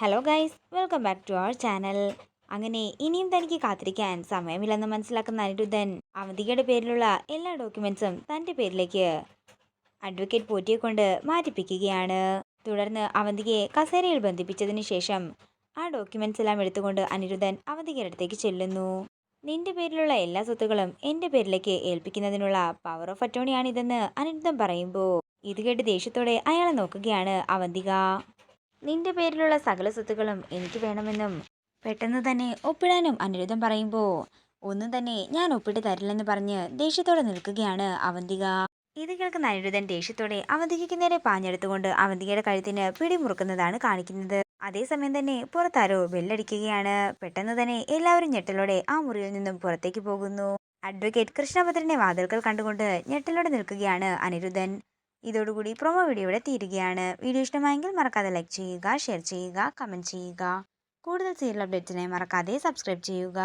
Hello guys, welcome back to our channel. അങ്ങനെ ഇനിയും തനിക്ക് കാത്തിരിക്കാൻ സമയമില്ലെന്ന് മനസ്സിലാക്കുന്ന അനിരുദ്ധൻ അവന്തികയുടെ പേരിലുള്ള എല്ലാ ഡോക്യുമെന്റ്സും തൻ്റെ പേരിലേക്ക് അഡ്വക്കേറ്റ് പോറ്റിയെ കൊണ്ട് മാറ്റിപ്പിക്കുകയാണ്. തുടർന്ന് അവന്തികയെ കസേരയിൽ ബന്ധിപ്പിച്ചതിന് ശേഷം ആ ഡോക്യുമെന്റ്സ് എല്ലാം എടുത്തുകൊണ്ട് അനിരുദ്ധൻ അവന്തികയുടെ അടുത്തേക്ക് ചെല്ലുന്നു. നിന്റെ പേരിലുള്ള എല്ലാ സ്വത്തുക്കളും എൻ്റെ പേരിലേക്ക് ഏൽപ്പിക്കുന്നതിനുള്ള പവർ ഓഫ് അറ്റോണിയാണിതെന്ന് അനിരുദ്ധൻ പറയുമ്പോൾ ഇത് കേട്ട് ദേഷ്യത്തോടെ അയാളെ നോക്കുകയാണ് അവന്തിക. നിന്റെ പേരിലുള്ള സകല സ്വത്തുക്കളും എനിക്ക് വേണമെന്നും പെട്ടെന്ന് തന്നെ ഒപ്പിടാനും അനിരുദ്ധൻ പറയുമ്പോൾ ഒന്നും തന്നെ ഞാൻ ഒപ്പിട്ട് തരില്ലെന്ന് പറഞ്ഞ് ദേഷ്യത്തോടെ നിൽക്കുകയാണ് അവന്തിക. ഇത് കേൾക്കുന്ന അനിരുദ്ധൻ ദേഷ്യത്തോടെ അവന്തികയ്ക്ക് നേരെ പാഞ്ഞെടുത്തുകൊണ്ട് അവന്തികയുടെ കഴുത്തിന് പിടിമുറുക്കുന്നതാണ് കാണിക്കുന്നത്. അതേസമയം തന്നെ പുറത്താരോ ബെല്ലടിക്കുകയാണ്. പെട്ടെന്ന് തന്നെ എല്ലാവരും ഞെട്ടലോടെ ആ മുറിയിൽ നിന്നും പുറത്തേക്ക് പോകുന്നു. അഡ്വക്കേറ്റ് കൃഷ്ണഭദ്രന്റെ വാതിൽക്കൽ കണ്ടുകൊണ്ട് ഞെട്ടലോടെ നിൽക്കുകയാണ് അനിരുദ്ധൻ. ഇതോടുകൂടി പ്രൊമോ വീഡിയോ ഇവിടെ തീരുകയാണ്. വീഡിയോ ഇഷ്ടമായെങ്കിൽ മറക്കാതെ ലൈക്ക് ചെയ്യുക, ഷെയർ ചെയ്യുക, കമൻറ്റ് ചെയ്യുക. കൂടുതൽ സീരിയൽ അപ്ഡേറ്റ്സിനായി മറക്കാതെ സബ്സ്ക്രൈബ് ചെയ്യുക.